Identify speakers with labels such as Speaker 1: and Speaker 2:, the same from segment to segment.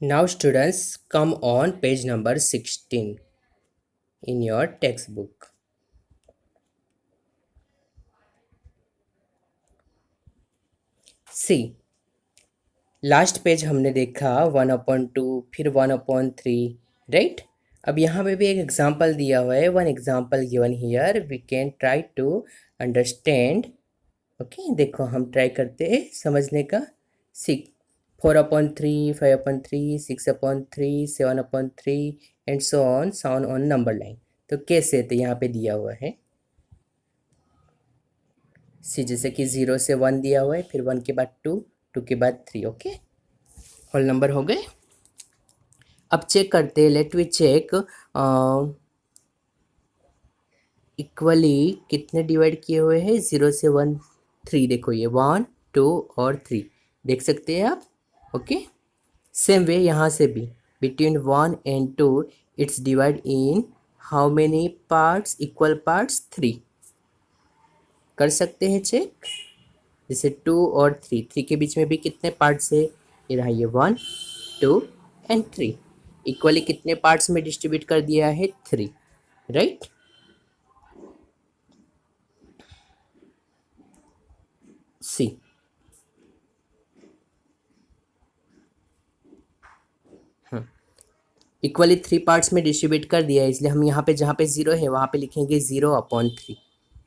Speaker 1: Now students, come on page number 16 in your textbook. See, last page हमने देखा 1/2 फिर 1/3, right. अब यहाँ पे भी एक एग्जाम्पल दिया हुआ है, one example given here, we can try to understand. Okay, देखो हम ट्राई करते हैं समझने का। 4/3, 5/3, 6/3, 7/3 and so on sound on number line. तो कैसे, तो यहाँ पे दिया हुआ है सी, जैसे कि 0 से 1 दिया हुआ है, फिर 1 के बाद 2, 2 के बाद 3। ओके, होल नंबर हो गए। अब चेक करते हैं, लेट वी चेक इक्वली कितने डिवाइड किए हुए हैं 0 से 1, 3। देखो ये 1, 2 और 3 देख सकते हैं आप। ओके, सेम वे यहाँ से भी between 1 and 2 it's divide in how many parts, equal parts 3। कर सकते हैं चेक, जैसे 2 और 3, 3 के बीच में भी कितने पार्ट्स है, ये रहा, ये 1, 2 एंड 3। इक्वली कितने पार्ट्स में डिस्ट्रीब्यूट कर दिया है, 3, राइट। सी, इक्वली 3 पार्ट्स में डिस्ट्रीब्यूट कर दिया है, इसलिए हम यहाँ पे जहाँ पे 0 है वहाँ पे लिखेंगे 0/3,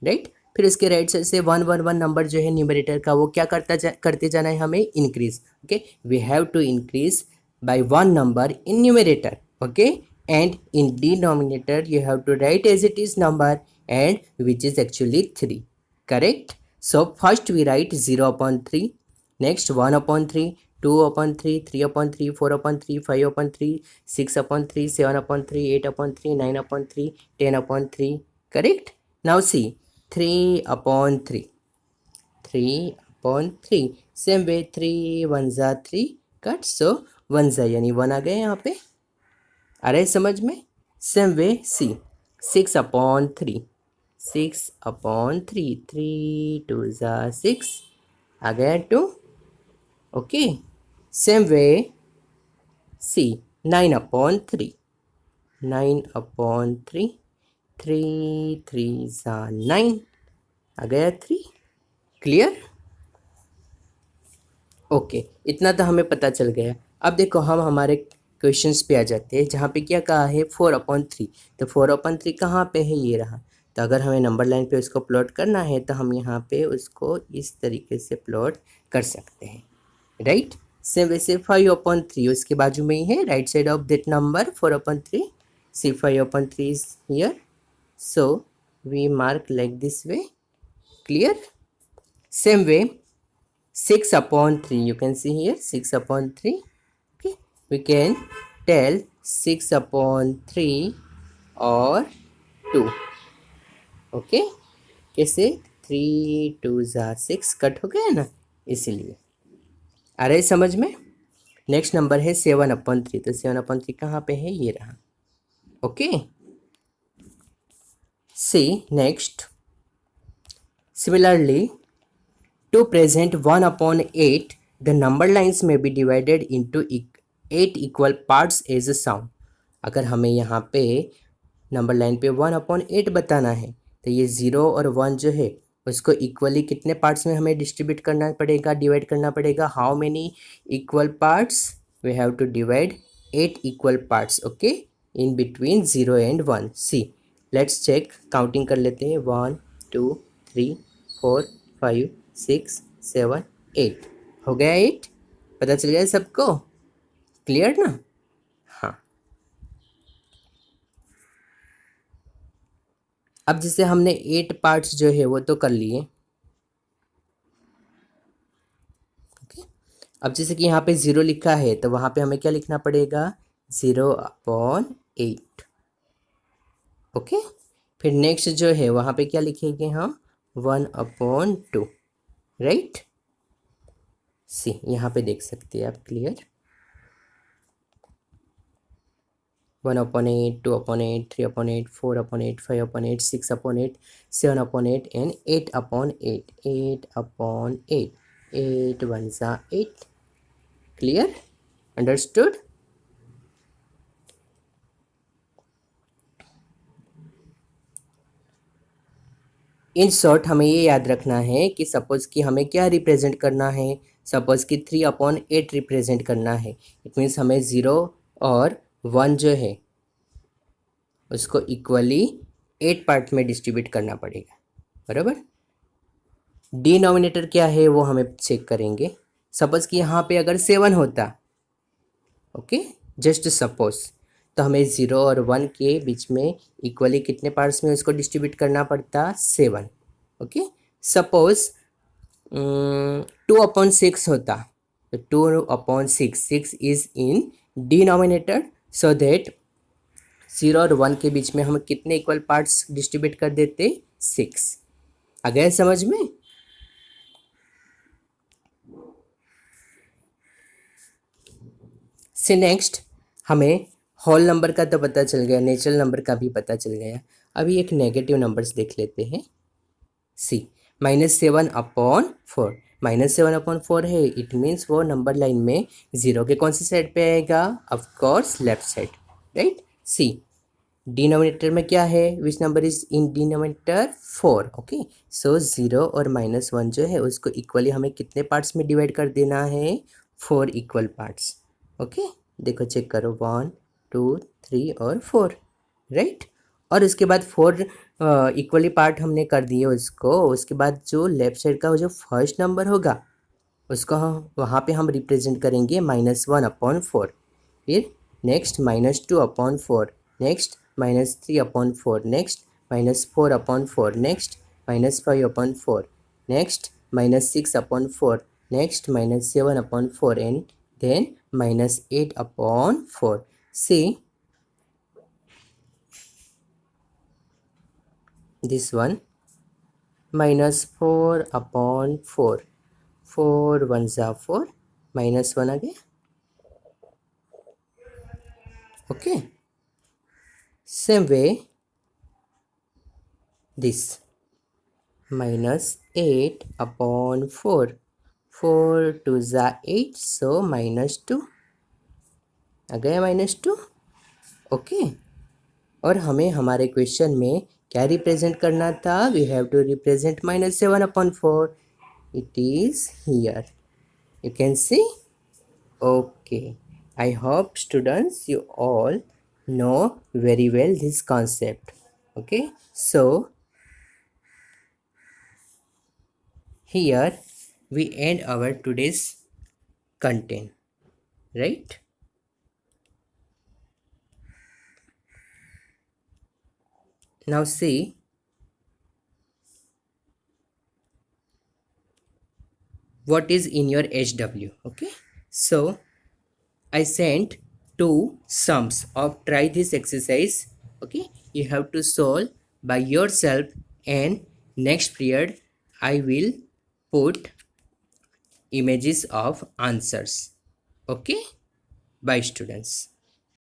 Speaker 1: राइट। फिर इसके राइट साइड से 1 1 1 नंबर जो है न्यूमरेटर का, वो क्या करते जाना है हमें, increase. Okay, we have to increase by 1 number in numerator. Okay, and in denominator you have to write as it is number and which is actually 3, correct. So first we write 0/3, next 1/3, 2/3, 3/3, 4/3, 5/3, 6/3, 7/3, 8/3, 9/3, 10/3, correct. Now see 3/3, 3/3, same way 3 1s are 3 cut, so 1s यानी 1 आ गए यहाँ पे, आ रहे समझ में। Same way C 6/3, 6/3, 3 2s are 6 आ गया 2। Okay, same way see 9/3, 9/3, 3 3s are 9 आ गया 3। क्लियर, ओके, इतना तो हमें पता चल गया। अब देखो हम हमारे क्वेश्चंस पे आ जाते हैं, जहाँ पे क्या कहा है 4/3। तो 4/3 कहाँ पे है, ये रहा। तो अगर हमें नंबर लाइन पे उसको प्लॉट करना है तो हम यहाँ पे उसको इस तरीके से प्लॉट कर सकते हैं, राइट। सेम वैसे 5/3 उसके बाजू में ही है, right side of that number 4/3। See 5/3 is here, so we mark like this way, clear. Same way 6/3, you can see here 6/3। okay, we can tell 6/3 और 2। ओके, कैसे, 3 2s are 6 कट हो गया ना, इसीलिए। आ रहे समझ में। नेक्स्ट नंबर है 7/3, तो 7/3 कहाँ पे है, ये रहा। Okay, see next, similarly to present 1/8, the number lines may be divided into 8 equal parts as a sum। अगर हमें यहाँ पे नंबर लाइन पे 1/8 बताना है, तो ये 0 और 1 जो है उसको इक्वली कितने पार्ट्स में हमें डिस्ट्रीब्यूट करना पड़ेगा, डिवाइड करना पड़ेगा। How many equal parts, we have to divide 8 equal parts. Okay, in between 0 and 1। See, let's check, counting कर लेते हैं, 1 2 3 4 5 6 7 8 हो गया 8, पता चल गया सबको, क्लियर ना। हाँ, अब जैसे हमने 8 पार्ट्स जो है वो तो कर लिए। ओके, अब जैसे कि यहाँ पे 0 लिखा है तो वहाँ पे हमें क्या लिखना पड़ेगा, 0/8। ओके, फिर नेक्स्ट जो है वहाँ पे क्या लिखेंगे हम, 1/2, राइट। सी, यहाँ पे देख सकते हैं आप, clear. 1/8, 2/8, 3/8, 4/8, 5/8, 6/8, 7/8 and 8/8, 8/8, 8 1s are 8, clear, understood। In short हमें ये याद रखना है कि सपोज़ कि हमें क्या रिप्रेजेंट करना है, सपोज़ कि 3/8 रिप्रेजेंट करना है। इट मीन्स हमें 0 और 1 जो है उसको इक्वली 8 पार्ट में डिस्ट्रीब्यूट करना पड़ेगा, बराबर। डिनोमिनेटर क्या है वो हमें चेक करेंगे। सपोज़ कि यहाँ पे अगर 7 होता, ओके, जस्ट सपोज, तो हमें 0 और 1 के बीच में इक्वली कितने पार्ट्स में उसको डिस्ट्रीब्यूट करना पड़ता, 7। ओके, सपोज 2/6 होता, तो 2/6, 6 is in denominator, so that 0 और 1 के बीच में हम कितने इक्वल पार्ट्स डिस्ट्रीब्यूट कर देते, 6। आ गया समझ में? से नेक्स्ट हमें होल नंबर का तो पता चल गया, नेचुरल नंबर का भी पता चल गया। अभी एक नेगेटिव नंबर्स देख लेते हैं। सी -7/4, -7/4 है, इट मीन्स वो नंबर लाइन में 0 के कौन से साइड पे आएगा, of course left side, right. See denominator में क्या है, which number is in denominator, 4। Okay, so 0 और -1 जो है उसको इक्वली हमें कितने पार्ट्स में डिवाइड कर देना है, 4 इक्वल पार्ट्स। ओके, देखो चेक करो, 1 2 3 और 4, राइट। और उसके बाद 4 इक्वली पार्ट हमने कर दिए उसको। उसके बाद जो लेफ्ट साइड का जो फर्स्ट नंबर होगा उसको हम वहाँ पे हम रिप्रेजेंट करेंगे -1/4। फिर next -2/4, next -3/4, next -4/4, next -5/4, next -6/4, next -7/4 and then -8/4. See this one, -4/4, 4 1s are 4, -1 again. Okay, same way this -8/4, 4 2s are 8, so -2 आ गया, -2। ओके, और हमें हमारे क्वेश्चन में क्या रिप्रेजेंट करना था, we have to represent -7/4, it is here, you can see. Okay, I hope students you all know very well this concept. Okay, so here we end our today's content, right? Now see, what is in your HW. Okay, so I sent two sums of try this exercise. Okay, you have to solve by yourself, and next period I will put images of answers. Okay, bye students.